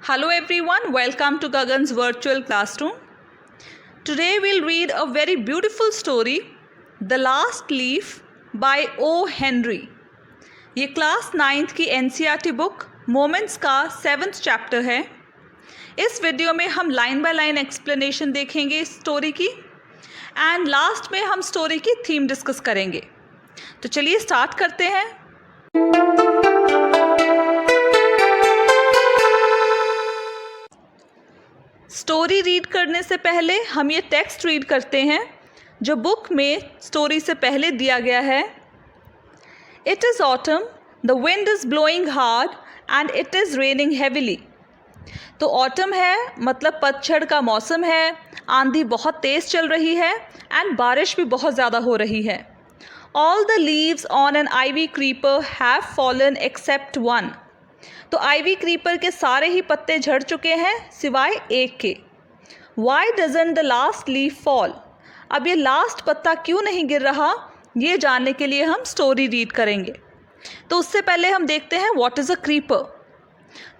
Hello everyone, welcome to Gagan's virtual classroom. Today we'll read a very beautiful story, The Last Leaf by O. Henry. ये class 9th की NCERT book moments का 7th chapter है. इस video में हम line by line explanation देखेंगे इस story की एंड लास्ट में हम स्टोरी की थीम डिस्कस करेंगे. तो चलिए स्टार्ट करते हैं. स्टोरी रीड करने से पहले हम ये टेक्स्ट रीड करते हैं जो बुक में स्टोरी से पहले दिया गया है. It is autumn, the wind is blowing hard and it is raining heavily. तो ऑटम है मतलब पतझड़ का मौसम है, आंधी बहुत तेज़ चल रही है एंड बारिश भी बहुत ज़्यादा हो रही है. All the leaves on an ivy creeper have fallen except one. तो आइवी क्रीपर के सारे ही पत्ते झड़ चुके हैं सिवाय एक के. Why doesn't the last leaf fall. अब ये लास्ट पत्ता क्यों नहीं गिर रहा, ये जानने के लिए हम स्टोरी रीड करेंगे. तो उससे पहले हम देखते हैं व्हाट इज़ अ क्रीपर.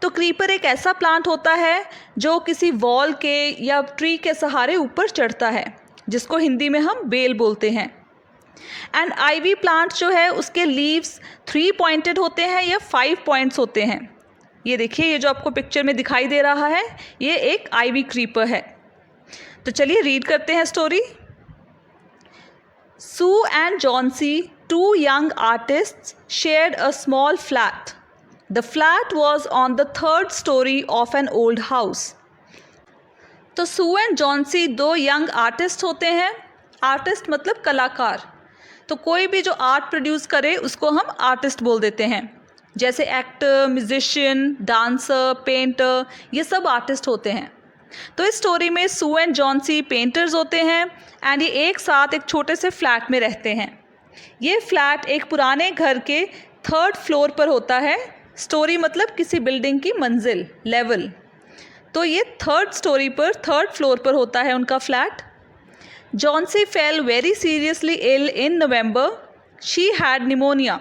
तो क्रीपर एक ऐसा प्लांट होता है जो किसी वॉल के या ट्री के सहारे ऊपर चढ़ता है, जिसको हिंदी में हम बेल बोलते हैं. एंड आइवी प्लांट जो है उसके लीव्स 3 पॉइंटेड होते हैं या 5 पॉइंट्स होते हैं. ये देखिए, ये जो आपको पिक्चर में दिखाई दे रहा है ये एक आइवी क्रीपर है. तो चलिए रीड करते हैं story. Sue and Johnsy, 2 young artists, shared a small flat. The flat was on the 3rd story of an old house. तो सू एंड जॉन्सी 2 यंग आर्टिस्ट होते हैं. आर्टिस्ट मतलब कलाकार. तो कोई भी जो आर्ट प्रोड्यूस करे उसको हम आर्टिस्ट बोल देते हैं. जैसे एक्टर, म्यूजिशियन, डांसर, पेंटर, ये सब आर्टिस्ट होते हैं. तो इस स्टोरी में सू एंड जॉन्सी पेंटर्स होते हैं एंड ये एक साथ एक छोटे से फ्लैट में रहते हैं. ये फ्लैट एक पुराने घर के 3rd फ्लोर पर होता है. स्टोरी मतलब किसी बिल्डिंग की मंजिल, लेवल. तो ये 3rd स्टोरी पर 3rd फ्लोर पर होता है उनका flat. Johnsy fell very seriously ill in November. She had pneumonia.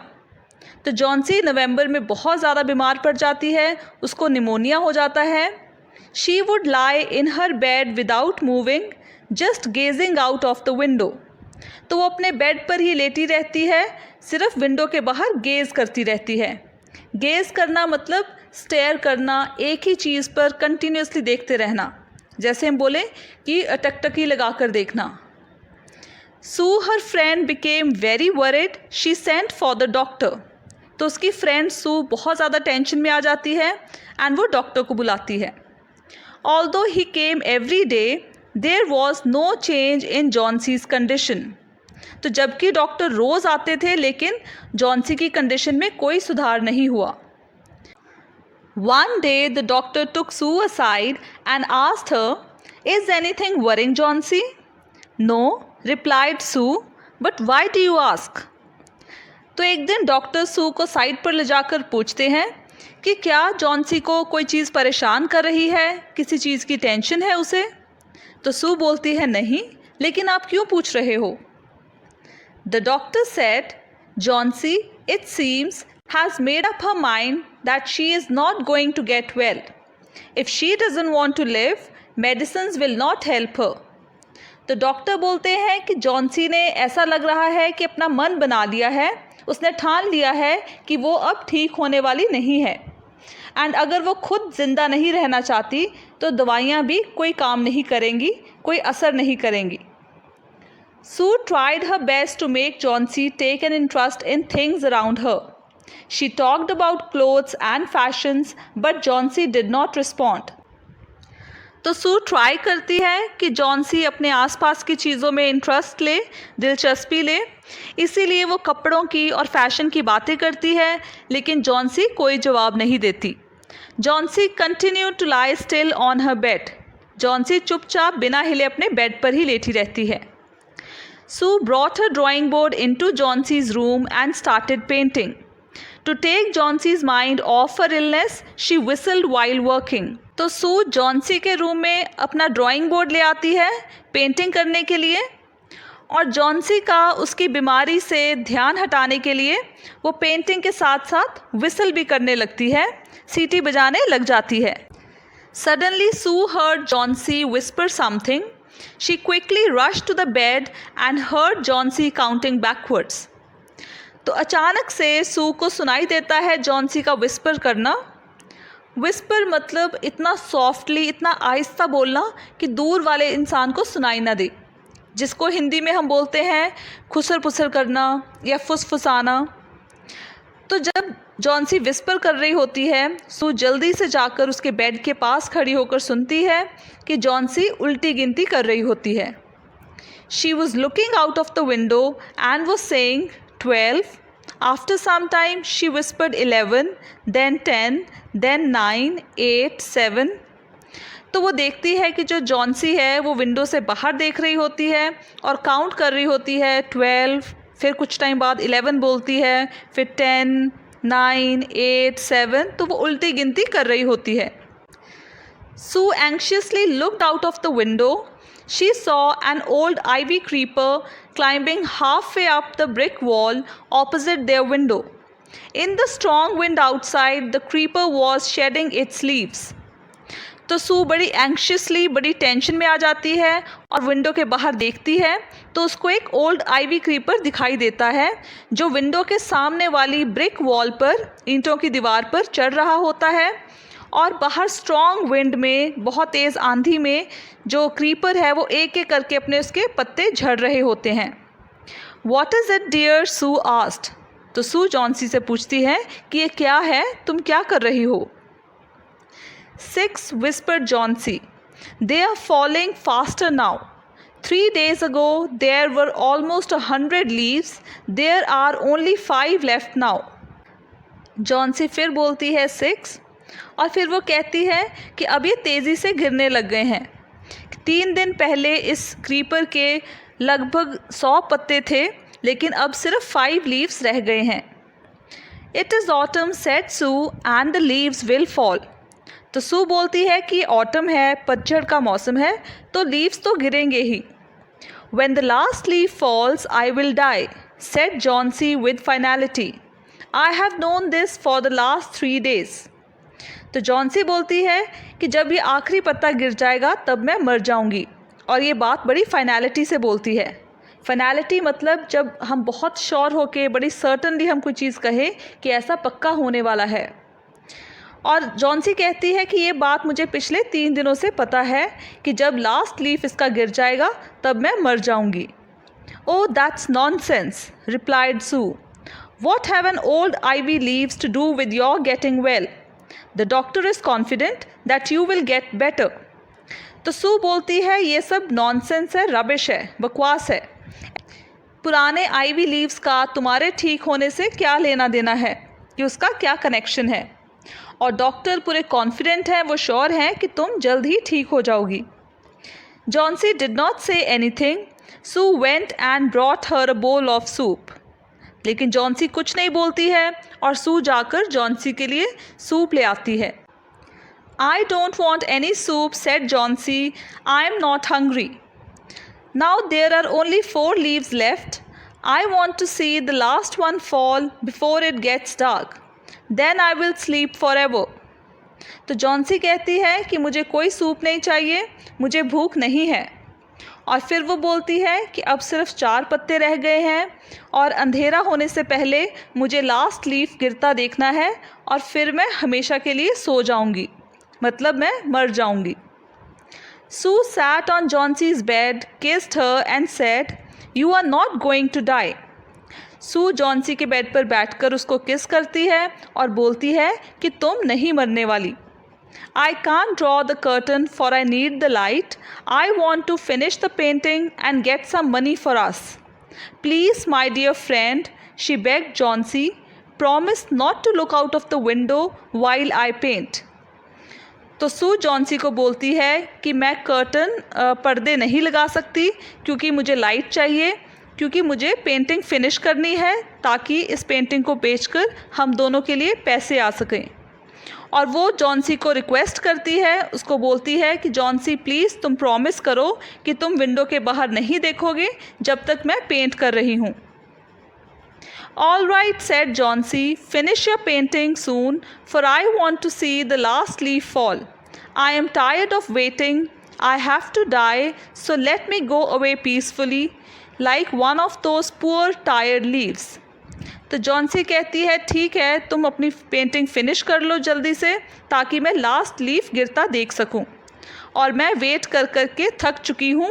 तो जॉन्सी नवंबर में बहुत ज़्यादा बीमार पड़ जाती है, उसको निमोनिया हो जाता है. She would lie in her bed without moving, just gazing out of the window. तो वो अपने बेड पर ही लेटी रहती है, सिर्फ विंडो के बाहर गेज़ करती रहती है. गेज़ करना मतलब स्टेयर करना, एक ही चीज़ पर कंटिन्यूसली देखते रहना, जैसे हम बोलें कि टकटकी लगा कर देखना. Sue her friend became very worried. She sent for the doctor. तो उसकी फ्रेंड सू बहुत ज़्यादा टेंशन में आ जाती है एंड वो डॉक्टर को बुलाती है. Although he came every day, there was no change in Johnsy's condition. तो जबकि डॉक्टर रोज़ आते थे लेकिन जॉन्सी की कंडीशन में कोई सुधार नहीं हुआ. One day the doctor took Sue aside and asked her, "Is anything worrying Johnsy?" "No," replied Sue, "but why do you ask?" तो एक दिन डॉक्टर सू को साइड पर ले जाकर पूछते हैं कि क्या जॉन्सी को कोई चीज़ परेशान कर रही है, किसी चीज़ की टेंशन है उसे. तो सू बोलती है नहीं, लेकिन आप क्यों पूछ रहे हो. The doctor said, "Johnsy, it seems, has made up her mind that she is not going to get well. If she doesn't want to live, medicines will not help her." तो डॉक्टर बोलते हैं कि Johnsy ने ऐसा लग रहा है कि अपना मन बना लिया है, उसने ठान लिया है कि वो अब ठीक होने वाली नहीं है एंड अगर वो खुद ज़िंदा नहीं रहना चाहती तो दवाइयाँ भी कोई काम नहीं करेंगी, कोई असर नहीं करेंगी. Sue tried her best to make Johnsy take an interest in things around her. She talked about clothes and fashions, but Johnsy did not respond. तो सू ट्राई करती है कि जॉन्सी अपने आसपास की चीज़ों में इंटरेस्ट ले, दिलचस्पी ले, इसीलिए वो कपड़ों की और फैशन की बातें करती है, लेकिन जॉन्सी कोई जवाब नहीं देती. Johnsy continue to lie still on her bed. Johnsy चुपचाप बिना हिले अपने बेड पर ही लेटी रहती है. Sue brought her drawing board into Johnsie's room and started painting. To take Johnsie's mind off her illness, she whistled while working. तो सू Johnsy के रूम में अपना ड्राइंग बोर्ड ले आती है पेंटिंग करने के लिए और जॉन्सी का उसकी बीमारी से ध्यान हटाने के लिए वो पेंटिंग के साथ साथ विसल भी करने लगती है, सीटी बजाने लग जाती है. Suddenly Sue heard Johnsy whisper something. She quickly rushed to the bed and heard Johnsy counting backwards. तो अचानक से सू को सुनाई देता है जॉन्सी का विस्पर करना। विस्पर मतलब इतना सॉफ्टली, इतना आहिस्ता बोलना कि दूर वाले इंसान को सुनाई ना दे, जिसको हिंदी में हम बोलते हैं खुसर पुसर करना या फुसफुसाना। तो जब जॉन्सी विस्पर कर रही होती है, सू जल्दी से जाकर उसके बेड के पास खड़ी होकर सुनती है कि जॉन्सी उल्टी गिनती कर रही होती है। She was looking out of the window and was saying 12. After some time she whispered 11, then 10, then 9, 8, 7. तो वो देखती है कि जो जॉन्सी है वो विंडो से बाहर देख रही होती है और काउंट कर रही होती है 12, फिर कुछ टाइम बाद 11 बोलती है, फिर 10, 9, 8, 7, तो वो उल्टी गिनती कर रही होती है। Sue anxiously looked out of the window. She saw an old ivy creeper climbing halfway up the brick wall opposite their window. In the strong wind outside, the creeper was shedding its leaves. तो सू बड़ी anxiously, बड़ी tension में आ जाती है और window के बाहर देखती है तो उसको एक ओल्ड आइवी क्रीपर दिखाई देता है जो विंडो के सामने वाली ब्रिक वॉल पर, ईंटों की दीवार पर चढ़ रहा होता है और बाहर स्ट्रॉन्ग विंड में, बहुत तेज़ आंधी में जो क्रीपर है वो एक एक करके अपने उसके पत्ते झड़ रहे होते हैं। What is it dear? Sue asked. तो सू जॉन्सी से पूछती है कि ये क्या है, तुम क्या कर रही हो? 6, whispered Johnsy. They are falling faster now. 3 days ago there were almost 100 leaves. There are only 5 left now. Johnsy फिर बोलती है 6 और फिर वो कहती है कि अब ये तेज़ी से गिरने लग गए हैं। 3 दिन पहले इस क्रीपर के लगभग 100 पत्ते थे, लेकिन अब सिर्फ 5 लीव्स रह गए हैं। It is autumn said Sue and the leaves will fall. तो सू बोलती है कि ऑटम है, पतझड़ का मौसम है, तो लीव्स तो गिरेंगे ही. When the last leaf falls, I will die, said Johnsy with finality. I have known this for the last 3 days. तो जॉन्सी बोलती है कि जब ये आखिरी पत्ता गिर जाएगा तब मैं मर जाऊंगी, और ये बात बड़ी फाइनैलिटी से बोलती है. फाइनैलिटी मतलब जब हम बहुत श्योर होके, बड़ी सर्टनली हम कोई चीज़ कहें कि ऐसा पक्का होने वाला है. और जॉन्सी कहती है कि ये बात मुझे पिछले 3 दिनों से पता है कि जब लास्ट लीफ इसका गिर जाएगा तब मैं मर जाऊंगी. Oh, that's nonsense, replied Sue. What have an old ivy leaves to do with your getting well? The doctor is confident that you will get better. तो सू बोलती है ये सब नॉनसेंस है, रबिश है, बकवास है. पुराने आइवी लीव्स का तुम्हारे ठीक होने से क्या लेना देना है, कि उसका क्या कनेक्शन है. और डॉक्टर पूरे कॉन्फिडेंट हैं, वो श्योर हैं कि तुम जल्द ही ठीक हो जाओगी. Johnsy did not say anything. Sue went and brought her a bowl of soup. लेकिन जॉन्सी कुछ नहीं बोलती है और सू जाकर जॉन्सी के लिए सूप ले आती है. I don't want any soup, said Johnsy. I am not hungry. Now there are only 4 leaves left. I want to see the last one fall before it gets dark. Then I will sleep forever. तो Johnsy कहती है कि मुझे कोई soup नहीं चाहिए, मुझे भूख नहीं है. और फिर वो बोलती है कि अब सिर्फ 4 पत्ते रह गए हैं और अंधेरा होने से पहले मुझे लास्ट लीफ गिरता देखना है और फिर मैं हमेशा के लिए सो जाऊंगी, मतलब मैं मर जाऊंगी. Sue sat on Johnsey's bed, kissed her and said, "You are not going to die." Sue Johnsy के बेड पर बैठकर उसको किस करती है और बोलती है कि तुम नहीं मरने वाली. I can't draw the curtain for I need the light. I want to finish the painting and get some money for us. Please, my dear friend, she begged Johnsy, promise not to look out of the window while I paint. तो सू Johnsy को बोलती है कि मैं curtain, पर्दे नहीं लगा सकती क्योंकि मुझे लाइट चाहिए, क्योंकि मुझे पेंटिंग फिनिश करनी है ताकि इस पेंटिंग को बेचकर हम दोनों के लिए पैसे आ सकें. और वो जॉन्सी को रिक्वेस्ट करती है, उसको बोलती है कि जॉन्सी प्लीज़ तुम प्रॉमिस करो कि तुम विंडो के बाहर नहीं देखोगे जब तक मैं पेंट कर रही हूँ. All right, said Johnsy, finish your painting soon, for I want to see the last leaf fall. I am tired of waiting. I have to die, so let me go away peacefully, like one of those poor tired leaves. तो Johnsy कहती है ठीक है, तुम अपनी painting finish कर लो जल्दी से, ताकि मैं लास्ट लीफ गिरता देख सकूं, और मैं वेट कर कर के थक चुकी हूँ,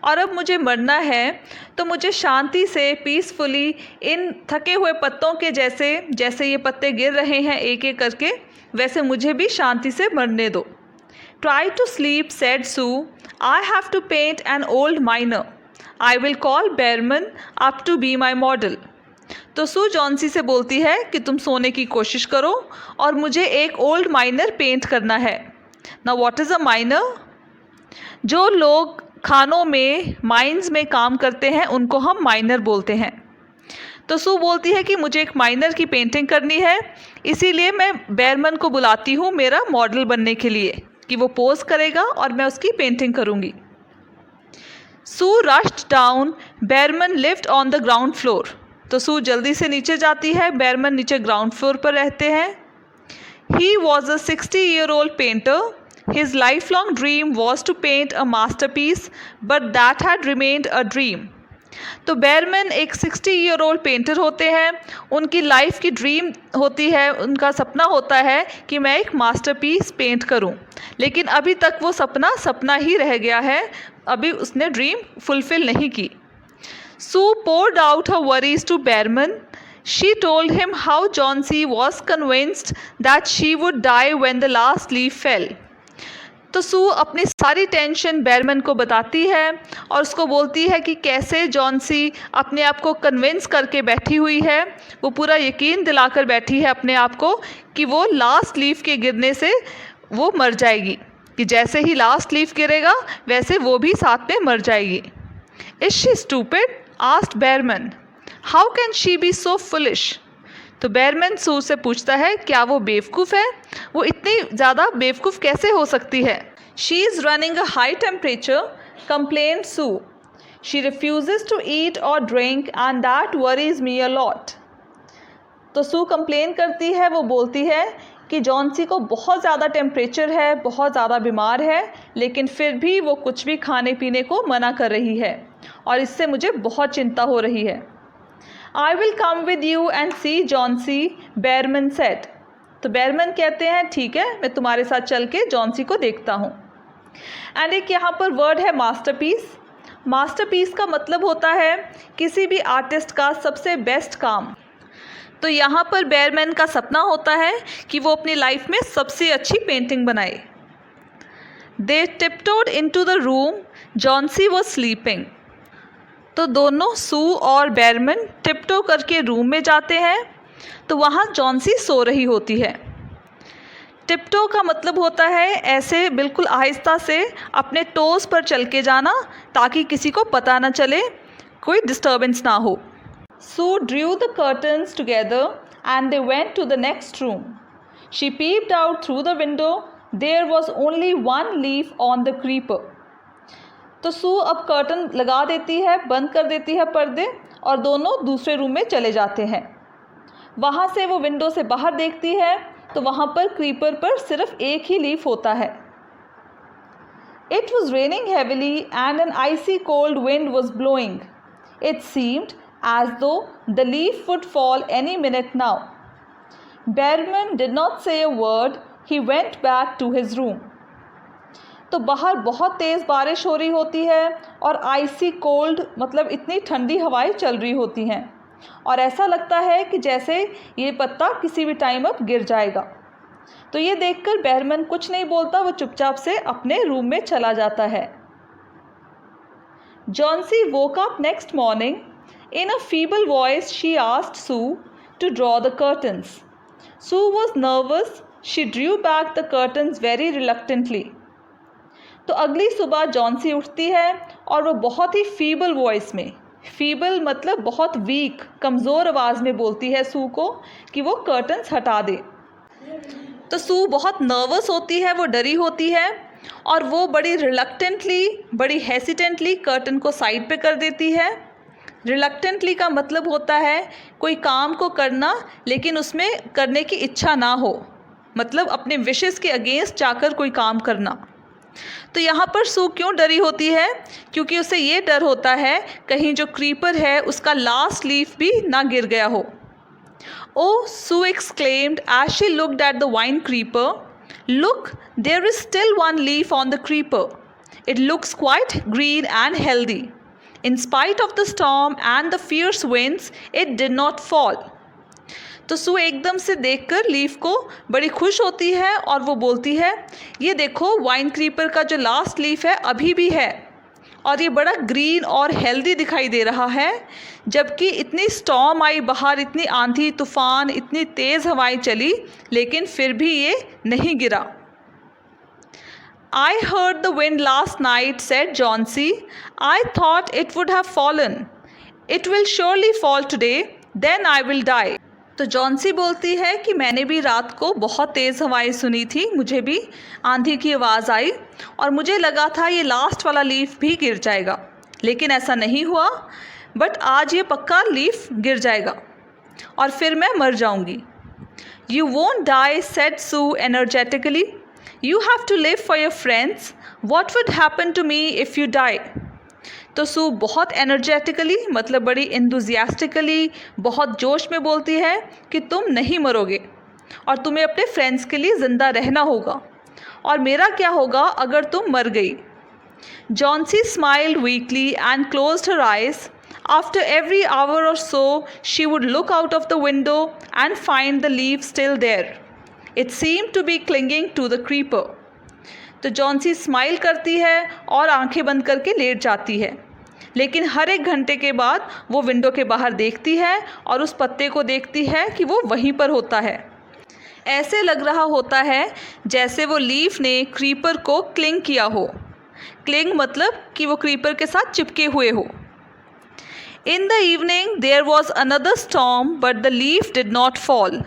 और अब मुझे मरना है, तो मुझे शांति से पीसफुली इन थके हुए पत्तों के जैसे जैसे ये पत्ते गिर रहे हैं एक एक करके, वैसे मुझे भी शांति से मरने दो. Try to sleep, said Sue. I have to paint an old miner. I will call Behrman up to be my model. तो सू जॉन्सी से बोलती है कि तुम सोने की कोशिश करो और मुझे एक ओल्ड माइनर पेंट करना है. Now what is a miner? जो लोग खानों में माइंस में काम करते हैं उनको हम माइनर बोलते हैं. तो सू बोलती है कि मुझे एक माइनर की पेंटिंग करनी है, इसीलिए मैं बेरमन को बुलाती हूँ मेरा मॉडल बनने के लिए कि वो पोज करेगा और मैं उसकी पेंटिंग करूँगी. Sue rushed down. Behrman lived on the ground floor. तो सू जल्दी से नीचे जाती है. बेरमन नीचे ग्राउंड फ्लोर पर रहते हैं. He was a 60-year-old painter. His lifelong dream was to paint a masterpiece, but that had remained a dream. तो बेरमन एक 60-year-old पेंटर होते हैं. उनकी लाइफ की ड्रीम होती है, उनका सपना होता है कि मैं एक मास्टरपीस पेंट करूं, लेकिन अभी तक वो सपना सपना ही रह गया है, अभी उसने ड्रीम फुलफिल नहीं की. Sue poured out her worries to Behrman. She told him how Johnsy was convinced that she would die when the last leaf fell. तो सू अपनी सारी टेंशन बेरमन को बताती है और उसको बोलती है कि कैसे जॉन्सी अपने आप को कन्विंस करके बैठी हुई है, वो पूरा यकीन दिलाकर बैठी है अपने आप को कि वो लास्ट लीफ के गिरने से वो मर जाएगी, कि जैसे ही लास्ट लीफ गिरेगा वैसे वो भी साथ में मर जाएगी. Is she stupid? Asked Behrman. How can she be so foolish? तो बेरमन सू से पूछता है क्या वो बेवकूफ़ है, वो इतनी ज़्यादा बेवकूफ़ कैसे हो सकती है. She is running a high temperature, complain Sue. She refuses to eat और drink and that worries me a lot. तो सू कंप्लेन करती है, वो बोलती है कि जॉन्सी को बहुत ज़्यादा टेम्परेचर है, बहुत ज़्यादा बीमार है, लेकिन फिर भी वो कुछ भी खाने पीने को मना कर रही है और इससे मुझे बहुत चिंता हो रही है. I will come with you and see Johnsy, Behrman said. तो बेरमन कहते हैं ठीक है, मैं तुम्हारे साथ चल के जॉन्सी को देखता हूँ. एंड एक यहाँ पर वर्ड है मास्टरपीस. मास्टरपीस का मतलब होता है किसी भी आर्टिस्ट का सबसे बेस्ट काम. तो यहाँ पर बेरमन का सपना होता है कि वो अपनी लाइफ में सबसे अच्छी पेंटिंग बनाए. They tiptoed into the room. Johnsy was sleeping. तो दोनों सू और बेरमन टिपटो करके रूम में जाते हैं, तो वहाँ जॉन्सी सो रही होती है. टिपटो का मतलब होता है ऐसे बिल्कुल आहिस्ता से अपने टोज़ पर चल के जाना ताकि किसी को पता ना चले, कोई डिस्टर्बेंस ना हो. Sue drew the curtains together and they went to the next room. She peeped out through the window. There was only one leaf on the creeper. तो सू अब कर्टन लगा देती है, बंद कर देती है पर्दे, और दोनों दूसरे रूम में चले जाते हैं. वहाँ से वो विंडो से बाहर देखती है तो वहाँ पर क्रीपर पर सिर्फ एक ही लीफ होता है. It was raining heavily and an icy cold wind was blowing. It seemed as though the leaf would fall any minute now. Behrman did not say a word. He went back to his room. तो बाहर बहुत तेज़ बारिश हो रही होती है और आइसी कोल्ड मतलब इतनी ठंडी हवाएं चल रही होती हैं, और ऐसा लगता है कि जैसे ये पत्ता किसी भी टाइम अब गिर जाएगा. तो ये देखकर बेरमन कुछ नहीं बोलता, वो चुपचाप से अपने रूम में चला जाता है. Johnsy woke up next morning. In a feeble voice she asked Sue to draw the curtains. Sue was nervous. She drew back the curtains very reluctantly. तो अगली सुबह जॉन्सी उठती है और वो बहुत ही फीबल वॉइस में, फीबल मतलब बहुत वीक, कमज़ोर आवाज़ में बोलती है सू को कि वो कर्टन्स हटा दे. तो सू बहुत नर्वस होती है, वो डरी होती है, और वो बड़ी रिलक्टेंटली, बड़ी हेसिटेंटली कर्टन को साइड पे कर देती है. रिलक्टेंटली का मतलब होता है कोई काम को करना लेकिन उसमें करने की इच्छा ना हो, मतलब अपने विशेस के अगेंस्ट जाकर कोई काम करना। तो यहाँ पर सू क्यों डरी होती है? क्योंकि उसे ये डर होता है कहीं जो क्रीपर है उसका लास्ट लीफ भी ना गिर गया हो। Oh, Sue exclaimed as she looked at the vine creeper. Look, there is still one leaf on the creeper. It looks quite green and healthy. In spite of the storm and the fierce winds, it did not fall. तो सू एकदम से देखकर leaf को बड़ी खुश होती है और वो बोलती है, ये देखो वाइन क्रीपर का जो लास्ट लीफ है अभी भी है और ये बड़ा ग्रीन और हेल्दी दिखाई दे रहा है, जबकि इतनी स्टॉर्म आई बाहर, इतनी आंधी तूफान, इतनी तेज़ हवाएं चली, लेकिन फिर भी ये नहीं गिरा। I heard the wind last night, said Johnsy. I thought it would have fallen. It will surely fall today, then I will die. तो जॉन्सी बोलती है कि मैंने भी रात को बहुत तेज़ हवाएं सुनी थी, मुझे भी आंधी की आवाज़ आई और मुझे लगा था ये लास्ट वाला लीफ भी गिर जाएगा, लेकिन ऐसा नहीं हुआ। बट आज ये पक्का लीफ गिर जाएगा और फिर मैं मर जाऊंगी। You won't die, said Sue energetically. You have to live for your friends. What would happen to me if you die? तो सू बहुत एनर्जेटिकली, मतलब बड़ी एंथुजियास्टिकली, बहुत जोश में बोलती है कि तुम नहीं मरोगे और तुम्हें अपने फ्रेंड्स के लिए ज़िंदा रहना होगा, और मेरा क्या होगा अगर तुम मर गई। Johnsy smiled weekly and closed her eyes. After every hour or so, she would look out of the window and find the leaf still there. It seemed to be clinging to the creeper. तो Johnsy smile करती है और आंखें बंद करके late जाती है, लेकिन हर एक घंटे के बाद वो विंडो के बाहर देखती है और उस पत्ते को देखती है कि वो वहीं पर होता है। ऐसे लग रहा होता है जैसे वो लीफ ने क्रीपर को क्लिंग किया हो। क्लिंग मतलब कि वो क्रीपर के साथ चिपके हुए हो। In the evening there was another storm, but the leaf did not fall.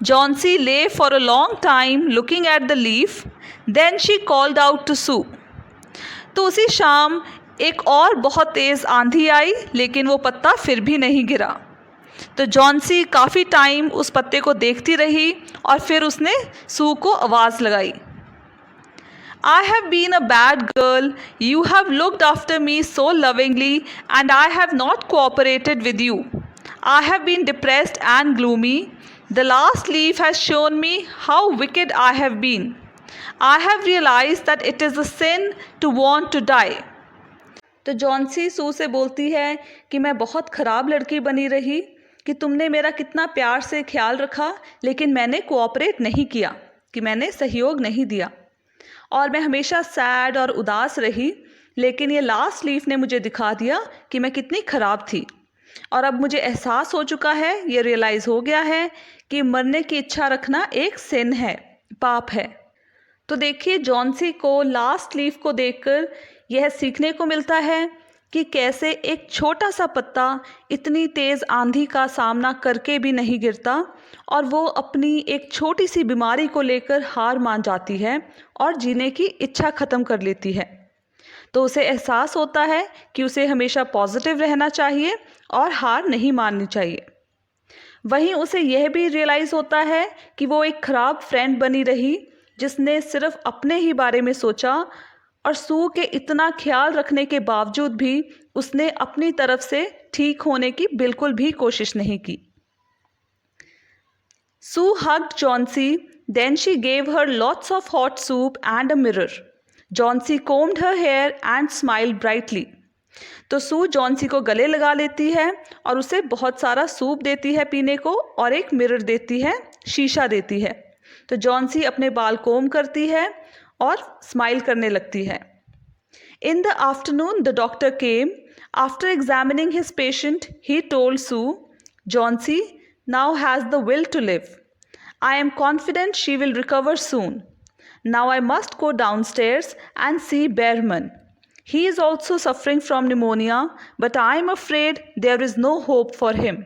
Johnsy lay for a long time looking at the leaf. Then she called out to Sue. तो उसी शाम एक और बहुत तेज़ आंधी आई, लेकिन वो पत्ता फिर भी नहीं गिरा। तो जॉन्सी काफ़ी टाइम उस पत्ते को देखती रही और फिर उसने सू को आवाज़ लगाई। I have been a bad girl. You have looked after me so lovingly and I have not cooperated with you. I have been depressed and gloomy. The last leaf has shown me how wicked I have been. I have realized that it is a sin to want to die. तो Johnsy सू से बोलती है कि मैं बहुत ख़राब लड़की बनी रही, कि तुमने मेरा कितना प्यार से ख्याल रखा, लेकिन मैंने कोऑपरेट नहीं किया, कि मैंने सहयोग नहीं दिया, और मैं हमेशा सैड और उदास रही। लेकिन ये लास्ट लीफ ने मुझे दिखा दिया कि मैं कितनी ख़राब थी, और अब मुझे एहसास हो चुका है, ये रियलाइज़ हो गया है कि मरने की इच्छा रखना एक सिन है, पाप है। तो देखिए जॉन्सी को लास्ट लीफ को देखकर यह सीखने को मिलता है कि कैसे एक छोटा सा पत्ता इतनी तेज़ आंधी का सामना करके भी नहीं गिरता, और वो अपनी एक छोटी सी बीमारी को लेकर हार मान जाती है और जीने की इच्छा ख़त्म कर लेती है। तो उसे एहसास होता है कि उसे हमेशा पॉजिटिव रहना चाहिए और हार नहीं माननी चाहिए। वहीं उसे यह भी रियलाइज़ होता है कि वो एक ख़राब फ्रेंड बनी रही, जिसने सिर्फ अपने ही बारे में सोचा, और सू के इतना ख्याल रखने के बावजूद भी उसने अपनी तरफ से ठीक होने की बिल्कुल भी कोशिश नहीं की। Sue hugged Johnsy, then she gave her lots of hot soup and a mirror. Johnsy combed her hair and smiled brightly. तो सू जॉन्सी को गले लगा लेती है और उसे बहुत सारा सूप देती है पीने को, और एक मिरर देती है, शीशा देती है। तो जॉन्सी अपने बाल कोम करती है और स्माइल करने लगती है। In the afternoon, the doctor came. After examining his patient, he told Sue, Johnsy now has the will to live. I am confident she will recover soon. Now I must go downstairs and see Behrman. He is also suffering from pneumonia, but I am afraid there is no hope for him.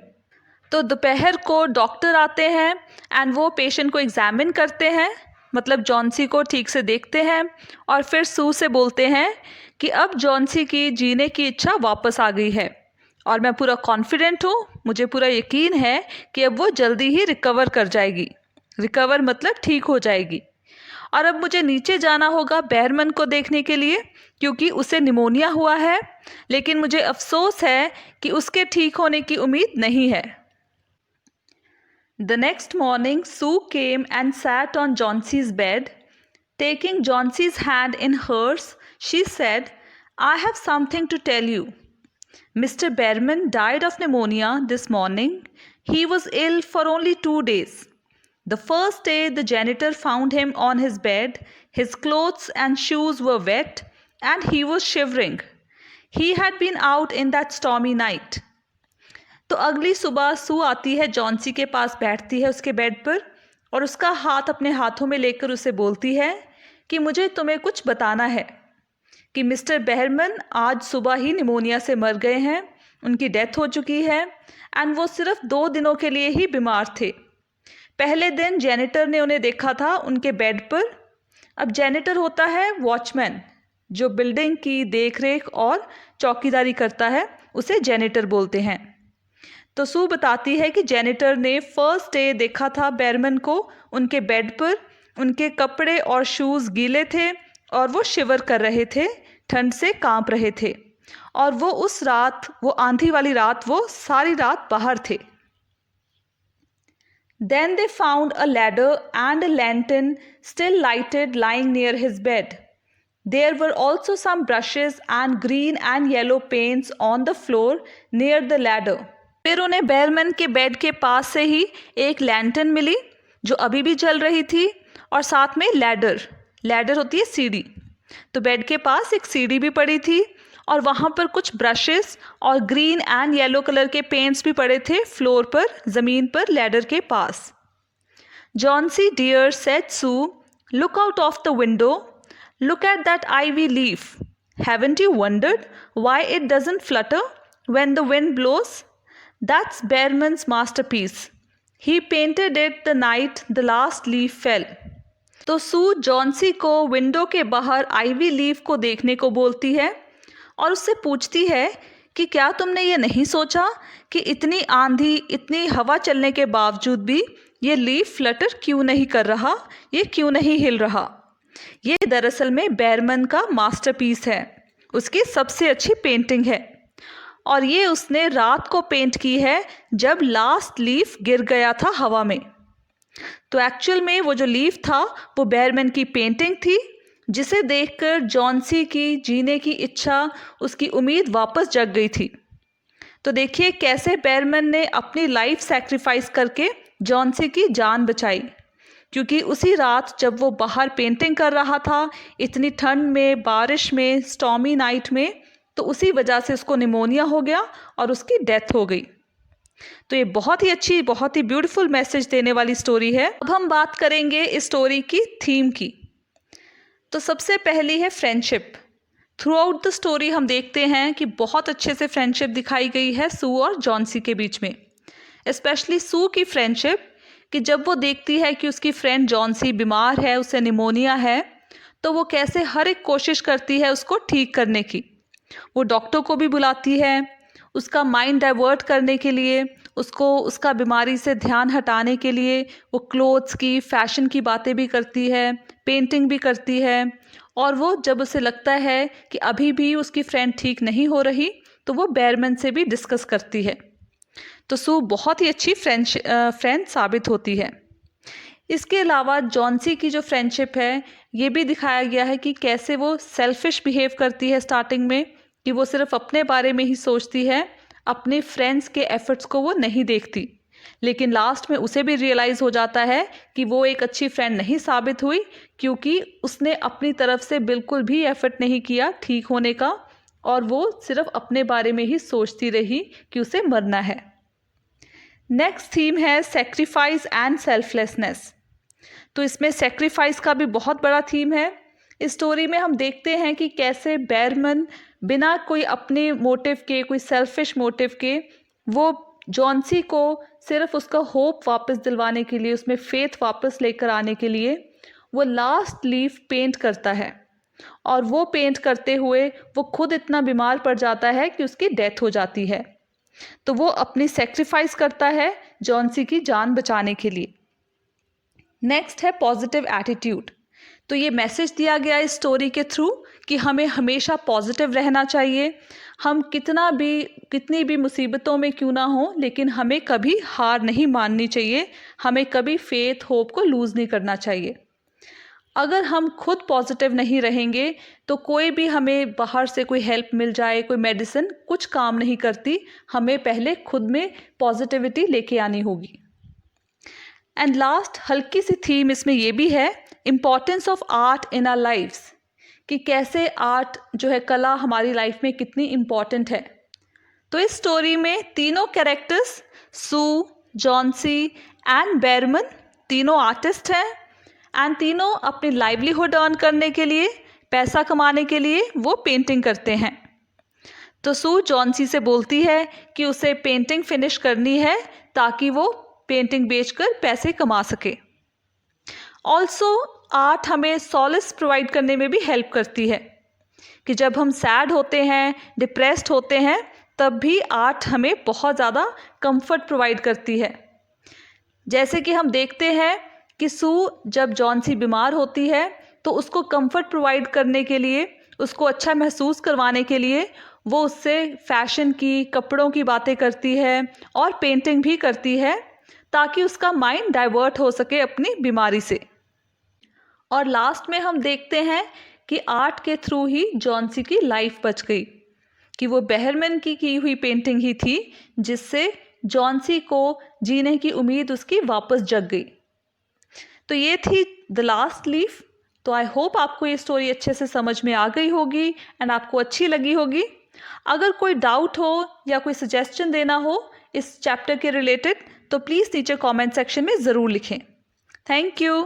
तो दोपहर को doctor आते हैं and वो patient को examine करते हैं, मतलब जॉन्सी को ठीक से देखते हैं, और फिर सू से बोलते हैं कि अब जॉन्सी की जीने की इच्छा वापस आ गई है और मैं पूरा कॉन्फिडेंट हूँ, मुझे पूरा यकीन है कि अब वो जल्दी ही रिकवर कर जाएगी। रिकवर मतलब ठीक हो जाएगी। और अब मुझे नीचे जाना होगा बेरमन को देखने के लिए, क्योंकि उसे निमोनिया हुआ है, लेकिन मुझे अफसोस है कि उसके ठीक होने की उम्मीद नहीं है। The next morning, Sue came and sat on Johnson's bed. Taking Johnson's hand in hers, she said, "I have something to tell you. Mr. Behrman died of pneumonia this morning. He was ill for only 2 days. The first day, the janitor found him on his bed. His clothes and shoes were wet, and he was shivering. He had been out in that stormy night." तो अगली सुबह सू आती है, Johnsy के पास बैठती है उसके bed पर और उसका हाथ अपने हाथों में लेकर उसे बोलती है कि मुझे तुम्हें कुछ बताना है कि मिस्टर बेहरमन आज सुबह ही निमोनिया से मर गए हैं, उनकी डेथ हो चुकी है एंड वो सिर्फ 2 दिनों के लिए ही बीमार थे। पहले दिन जेनिटर ने उन्हें देखा था उनके बेड पर। अब जेनिटर होता है वॉचमैन, जो बिल्डिंग की देखरेख और चौकीदारी करता है, उसे जेनिटर बोलते हैं। तो सू बताती है कि जेनिटर ने फर्स्ट डे देखा था बेरमन को उनके बेड पर। उनके कपड़े और शूज़ गीले थे और वो शिवर कर रहे थे, ठंड से कांप रहे थे, और वो उस रात, वो आंधी वाली रात, वो सारी रात बाहर थे। Then they found a ladder and a lantern still lighted lying near his bed. There were also some brushes and green and yellow paints on the floor near the ladder. फिर उन्हें बेरमन के बेड के पास से ही एक lantern मिली जो अभी भी जल रही थी, और साथ में लैडर होती है सीढ़ी। तो बेड के पास एक सीढ़ी भी पड़ी थी और वहाँ पर कुछ ब्रशेस और ग्रीन एंड येलो कलर के पेंट्स भी पड़े थे फ्लोर पर, ज़मीन पर, लैडर के पास। Johnsy dear said Sue, look out of the window, look at that ivy leaf, haven't you wondered why it doesn't flutter when the wind blows? That's Behrman's masterpiece. He painted it the night the last leaf fell. तो सू Johnsy को window के बाहर ivy leaf को देखने को बोलती है और उससे पूछती है कि क्या तुमने ये नहीं सोचा कि इतनी आंधी, इतनी हवा चलने के बावजूद भी ये लीफ फ्लटर क्यों नहीं कर रहा, ये क्यों नहीं हिल रहा? ये दरअसल में बेरमन का मास्टरपीस है, उसकी सबसे अच्छी पेंटिंग है, और ये उसने रात को पेंट की है जब लास्ट लीफ गिर गया था हवा में। तो एक्चुअल में वो जो लीफ था वो बेरमन की पेंटिंग थी, जिसे देखकर जॉन्सी की जीने की इच्छा, उसकी उम्मीद वापस जग गई थी। तो देखिए कैसे बेरमन ने अपनी लाइफ सैक्रिफाइस करके जॉन्सी की जान बचाई, क्योंकि उसी रात जब वो बाहर पेंटिंग कर रहा था, इतनी ठंड में, बारिश में, स्टॉर्मी नाइट में, तो उसी वजह से उसको निमोनिया हो गया और उसकी डेथ हो गई। तो ये बहुत ही अच्छी, बहुत ही ब्यूटीफुल मैसेज देने वाली स्टोरी है। अब हम बात करेंगे इस स्टोरी की थीम की। तो सबसे पहली है friendship. Through out the story हम देखते हैं कि बहुत अच्छे से फ्रेंडशिप दिखाई गई है सू और जॉन्सी के बीच में। स्पेशली सू की फ्रेंडशिप, कि जब वो देखती है कि उसकी फ्रेंड जॉन्सी बीमार है, उसे निमोनिया है, तो वो कैसे हर एक कोशिश करती है उसको ठीक करने की। वो डॉक्टर को भी बुलाती है उसका माइंड डाइवर्ट करने के लिए, उसको उसका बीमारी से ध्यान हटाने के लिए। वो क्लोथ्स की, फैशन की बातें भी करती है, पेंटिंग भी करती है, और वो जब उसे लगता है कि अभी भी उसकी फ्रेंड ठीक नहीं हो रही, तो वो बेरमन से भी डिस्कस करती है। तो सू बहुत ही अच्छी फ्रेंड साबित होती है। इसके अलावा जॉन्सी की जो फ्रेंडशिप है, ये भी दिखाया गया है कि कैसे वो सेल्फिश बिहेव करती है स्टार्टिंग में, कि वो सिर्फ अपने बारे में ही सोचती है, अपने फ्रेंड्स के एफर्ट्स को वो नहीं देखती। लेकिन लास्ट में उसे भी रियलाइज़ हो जाता है कि वो एक अच्छी फ्रेंड नहीं साबित हुई, क्योंकि उसने अपनी तरफ से बिल्कुल भी एफर्ट नहीं किया ठीक होने का, और वो सिर्फ अपने बारे में ही सोचती रही कि उसे मरना है। नेक्स्ट थीम है सेक्रीफाइस एंड सेल्फलेसनेस। तो इसमें सेक्रीफाइस का भी बहुत बड़ा थीम है। इस स्टोरी में हम देखते हैं कि कैसे बेरमन बिना कोई अपने मोटिव के, कोई सेल्फिश मोटिव के, वो जॉन्सी को सिर्फ उसका होप वापस दिलवाने के लिए, उसमें फेथ वापस लेकर आने के लिए वो लास्ट लीफ पेंट करता है, और वो पेंट करते हुए वो खुद इतना बीमार पड़ जाता है कि उसकी डेथ हो जाती है। तो वो अपनी सेक्रीफाइस करता है जॉन्सी की जान बचाने के लिए। नेक्स्ट है पॉजिटिव एटीट्यूड। तो ये मैसेज दिया गया इस स्टोरी के थ्रू कि हमें हमेशा पॉजिटिव रहना चाहिए। हम कितनी भी मुसीबतों में क्यों ना हो, लेकिन हमें कभी हार नहीं माननी चाहिए, हमें कभी फेथ होप को लूज़ नहीं करना चाहिए। अगर हम खुद पॉजिटिव नहीं रहेंगे तो कोई भी हमें बाहर से कोई हेल्प मिल जाए, कोई मेडिसिन, कुछ काम नहीं करती। हमें पहले खुद में पॉजिटिविटी लेके आनी होगी। एंड लास्ट हल्की सी थीम इसमें ये भी है, importance of art in our lifes, कि कैसे आर्ट जो है, कला हमारी लाइफ में कितनी इम्पॉर्टेंट है। तो इस स्टोरी में तीनों कैरेक्टर्स सू, जॉन्सी एंड बेरमन तीनों आर्टिस्ट हैं एंड तीनों अपनी लाइवलीहुड अर्न करने के लिए, पैसा कमाने के लिए वो पेंटिंग करते हैं। तो सू जॉन्सी से बोलती है कि उसे पेंटिंग फिनिश करनी है ताकि वो पेंटिंग बेचकर पैसे कमा सके। ऑल्सो आर्ट हमें सॉलिस प्रोवाइड करने में भी हेल्प करती है कि जब हम सैड होते हैं, डिप्रेस्ड होते हैं, तब भी आर्ट हमें बहुत ज़्यादा कंफर्ट प्रोवाइड करती है। जैसे कि हम देखते हैं कि सू जब जॉन्सी बीमार होती है तो उसको कंफर्ट प्रोवाइड करने के लिए, उसको अच्छा महसूस करवाने के लिए वो उससे फैशन की, कपड़ों की बातें करती है और पेंटिंग भी करती है ताकि उसका माइंड डाइवर्ट हो सके अपनी बीमारी से। और लास्ट में हम देखते हैं कि आर्ट के थ्रू ही जॉन्सी की लाइफ बच गई, कि वो बेहरमैन की हुई पेंटिंग ही थी जिससे जॉन्सी को जीने की उम्मीद उसकी वापस जग गई। तो ये थी द लास्ट लीफ। तो आई होप आपको ये स्टोरी अच्छे से समझ में आ गई होगी एंड आपको अच्छी लगी होगी। अगर कोई डाउट हो या कोई सजेशन देना हो इस चैप्टर के रिलेटेड तो प्लीज़ नीचे कमेंट सेक्शन में ज़रूर लिखें। Thank you.